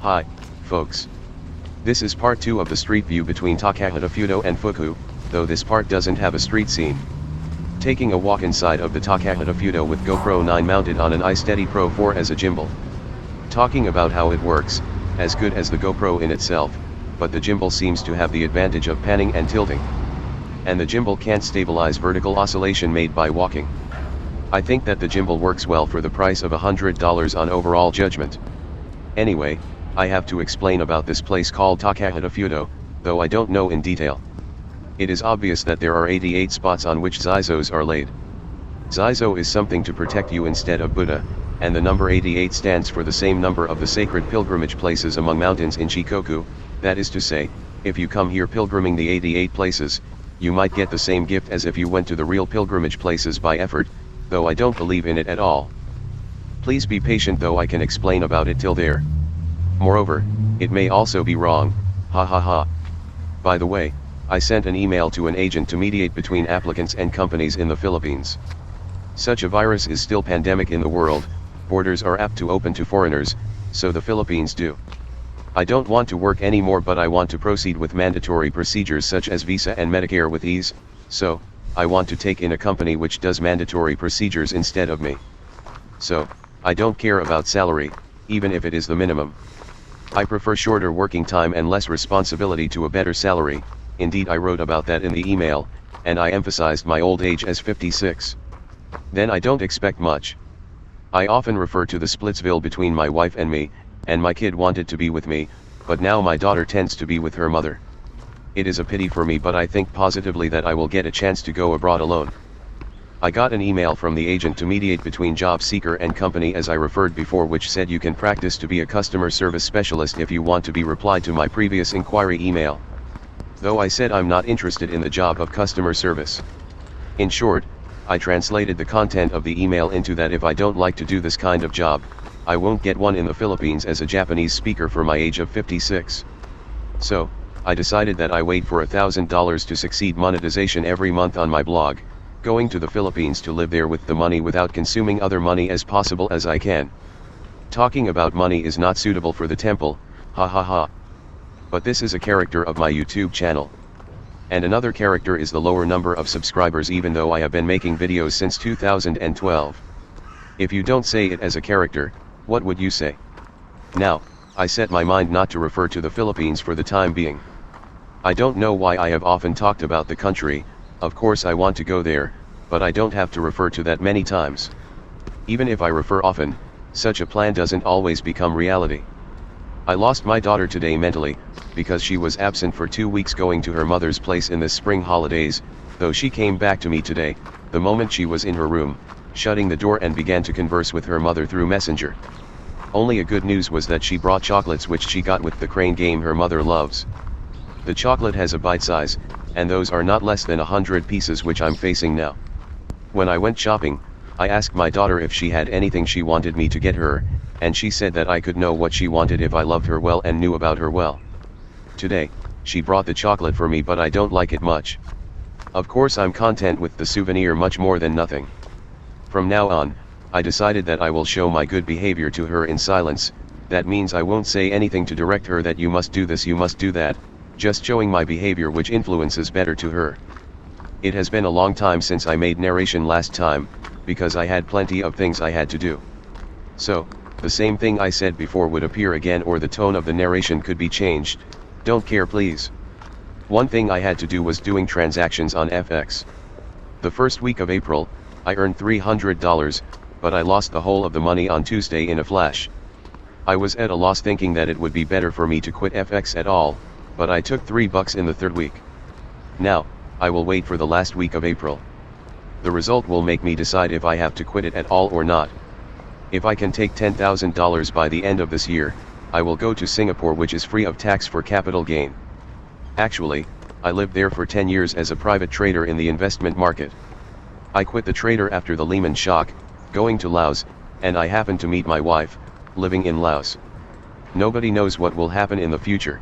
Hi, folks. This is part 2 of the street view between Takahata-fudo and Fuku, though this part doesn't have a street scene. Taking a walk inside of the Takahata-fudo with Gopro9 mounted on an iSteady Pro4 as a gimbal. Talking about how it works, as good as the GoPro in itself, but the gimbal seems to have the advantage of panning and tilting. And the gimbal can't stabilize vertical oscillation made by walking. I think that the gimbal works well for the price of $100 on overall judgment. Anyway, I have to explain about this place called Takahata-fudo, though I don't know in detail. It is obvious that there are 88 spots on which zizos are laid. Zizo is something to protect you instead of Buddha, and the number 88 stands for the same number of the sacred pilgrimage places among mountains in Shikoku. That is to say, if you come here pilgriming the 88 places, you might get the same gift as if you went to the real pilgrimage places by effort, though I don't believe in it at all. Please be patient though I can explain about it till there. Moreover, it may also be wrong, ha ha ha. By the way, I sent an email to an agent to mediate between applicants and companies in the Philippines. Such a virus is still pandemic in the world, borders are apt to open to foreigners, so the Philippines do. I don't want to work anymore, but I want to proceed with mandatory procedures such as visa and Medicare with ease, so, I want to take in a company which does mandatory procedures instead of me. So, I don't care about salary, even if it is the minimum. I prefer shorter working time and less responsibility to a better salary. Indeed, I wrote about that in the email, and I emphasized my old age as 56. Then I don't expect much. I often refer to the splitsville between my wife and me, and my kid wanted to be with me, but now my daughter tends to be with her mother. It is a pity for me, but I think positively that I will get a chance to go abroad alone. I got an email from the agent to mediate between job seeker and company as I referred before, which said you can practice to be a customer service specialist if you want to be replied to my previous inquiry email. Though I said I'm not interested in the job of customer service. In short, I translated the content of the email into that if I don't like to do this kind of job, I won't get one in the Philippines as a Japanese speaker for my age of 56. So, I decided that I wait for $1,000 to succeed monetization every month on my blog, going to the Philippines to live there with the money without consuming other money as possible as I can. Talking about money is not suitable for the temple, ha ha ha. But this is a character of my YouTube channel. And another character is the lower number of subscribers, even though I have been making videos since 2012. If you don't say it as a character, what would you say? Now, I set my mind not to refer to the Philippines for the time being. I don't know why I have often talked about the country. Of course I want to go there, but I don't have to refer to that many times. Even if I refer often, such a plan doesn't always become reality. I lost my daughter today mentally, because she was absent for 2 weeks going to her mother's place in the spring holidays, though she came back to me today, the moment she was in her room, shutting the door, and began to converse with her mother through Messenger. Only a good news was that she brought chocolates which she got with the crane game her mother loves. The chocolate has a bite size, and those are not less than 100 pieces which I'm facing now. When I went shopping, I asked my daughter if she had anything she wanted me to get her, and she said that I could know what she wanted if I loved her well and knew about her well. Today, she brought the chocolate for me, but I don't like it much. Of course I'm content with the souvenir much more than nothing. From now on, I decided that I will show my good behavior to her in silence. That means I won't say anything to direct her that you must do this, you must do that, just showing my behavior which influences better to her. It has been a long time since I made narration last time, because I had plenty of things I had to do. So, the same thing I said before would appear again, or the tone of the narration could be changed. Don't care please. One thing I had to do was doing transactions on FX. The first week of April, I earned $300, but I lost the whole of the money on Tuesday in a flash. I was at a loss, thinking that it would be better for me to quit FX at all, but I took $3 in the third week. Now, I will wait for the last week of April. The result will make me decide if I have to quit it at all or not. If I can take $10,000 by the end of this year, I will go to Singapore, which is free of tax for capital gain. Actually, I lived there for 10 years as a private trader in the investment market. I quit the trader after the Lehman shock, going to Laos, and I happened to meet my wife, living in Laos. Nobody knows what will happen in the future.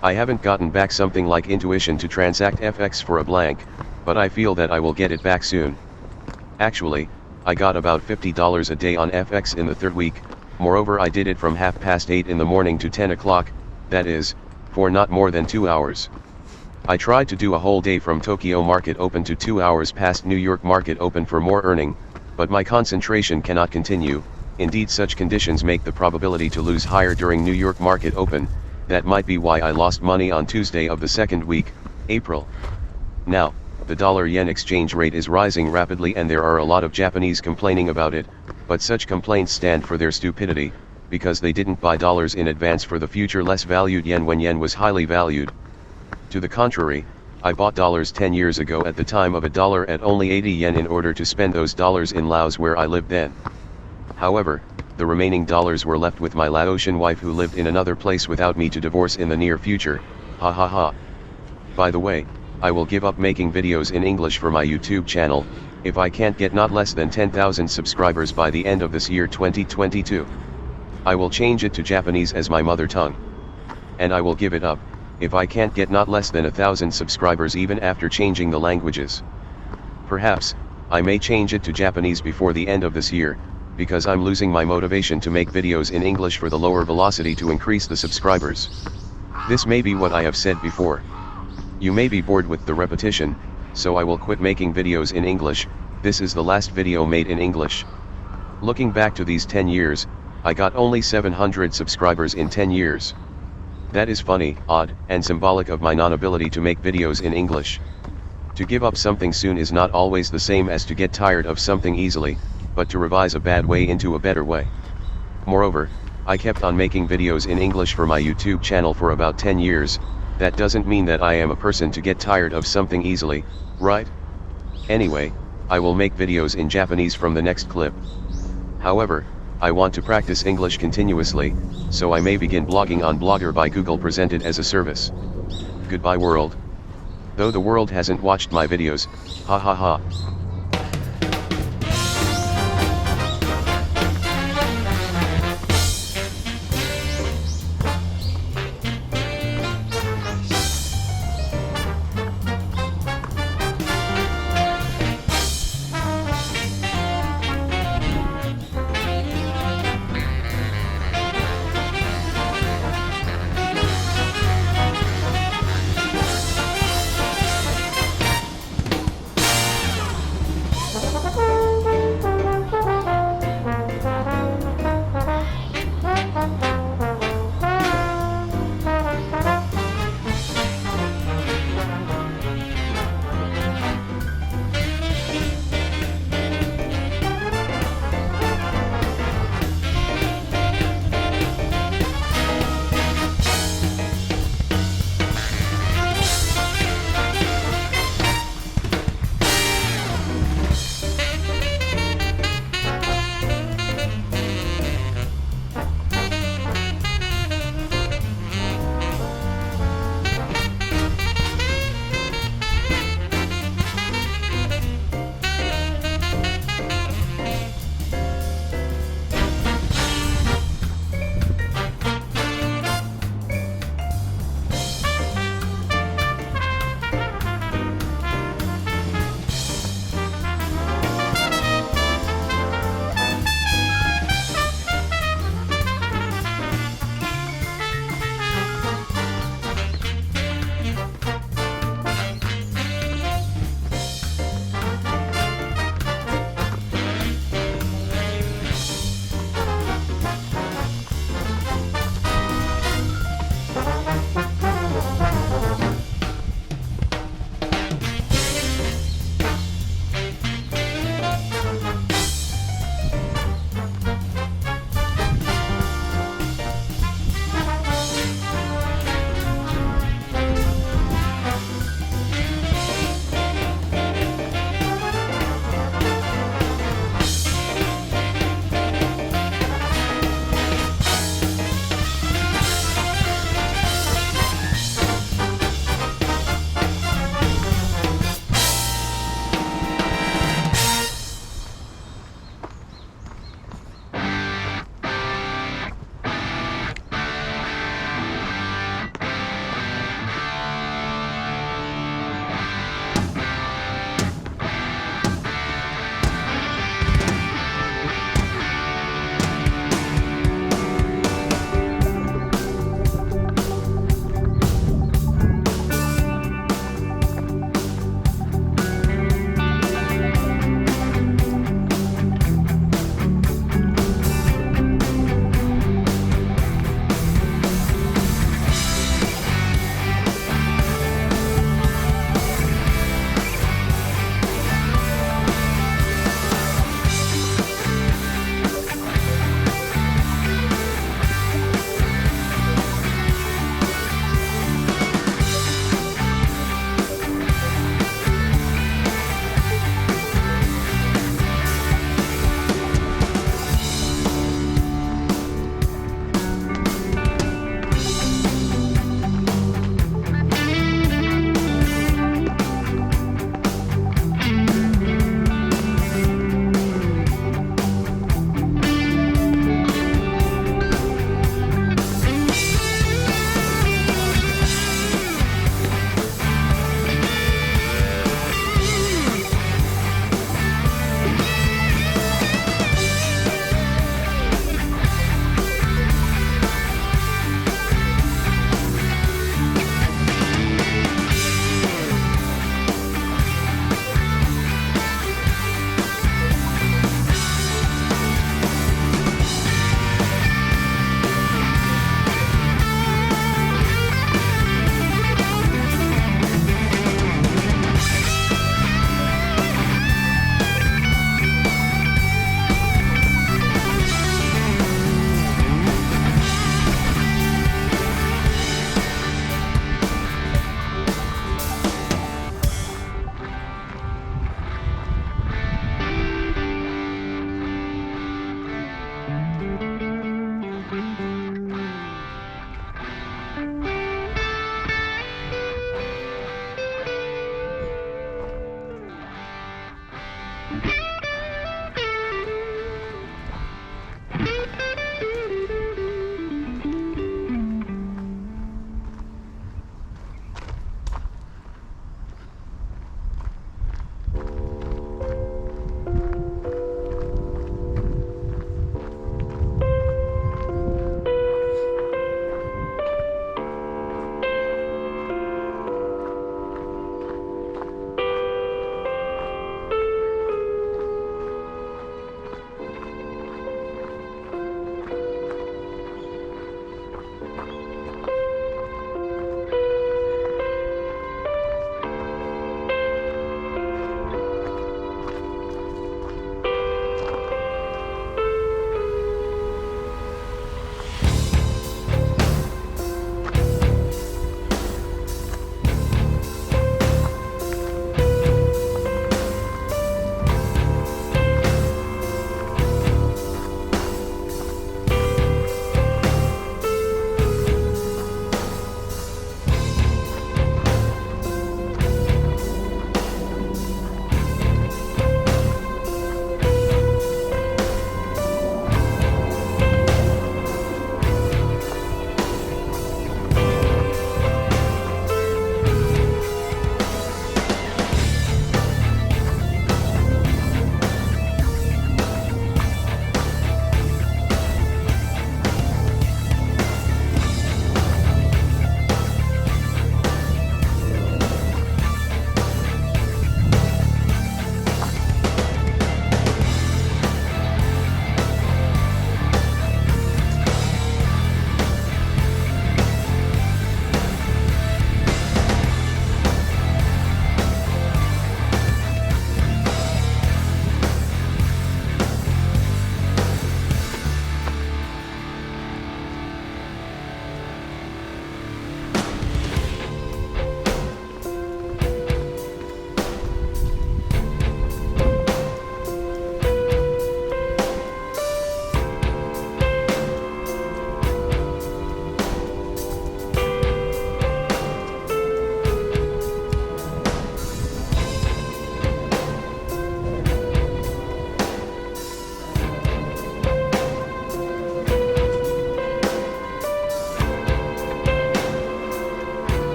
I haven't gotten back something like intuition to transact FX for a blank, but I feel that I will get it back soon. Actually, I got about $50 a day on FX in the third week, Moreover, I did it from 8:30 in the morning to 10 o'clock, that is, for not more than 2 hours. I tried to do a whole day from Tokyo market open to 2 hours past New York market open for more earning, but my concentration cannot continue. Indeed, such conditions make the probability to lose higher during New York market open. That might be why I lost money on Tuesday of the second week, April. Now, the dollar-yen exchange rate is rising rapidly and there are a lot of Japanese complaining about it, but such complaints stand for their stupidity, because they didn't buy dollars in advance for the future less valued yen when yen was highly valued. To the contrary, I bought dollars 10 years ago at the time of a dollar at only 80 yen in order to spend those dollars in Laos where I lived then. However, the remaining dollars were left with my Laotian wife who lived in another place without me to divorce in the near future, ha ha ha. By the way, I will give up making videos in English for my YouTube channel, if I can't get not less than 10,000 subscribers by the end of this year 2022. I will change it to Japanese as my mother tongue. And I will give it up, if I can't get not less than 1,000 subscribers even after changing the languages. Perhaps, I may change it to Japanese before the end of this year, because I'm losing my motivation to make videos in English for the lower velocity to increase the subscribers. This may be what I have said before. You may be bored with the repetition, so I will quit making videos in English. This is the last video made in English. Looking back to these 10 years, I got only 700 subscribers in 10 years. That is funny, odd, and symbolic of my non-ability to make videos in English. To give up something soon is not always the same as to get tired of something easily, but to revise a bad way into a better way. Moreover, I kept on making videos in English for my YouTube channel for about 10 years, that doesn't mean that I am a person to get tired of something easily, right? Anyway, I will make videos in Japanese from the next clip. However, I want to practice English continuously, so I may begin blogging on Blogger by Google presented as a service. Goodbye world. Though the world hasn't watched my videos, ha ha ha.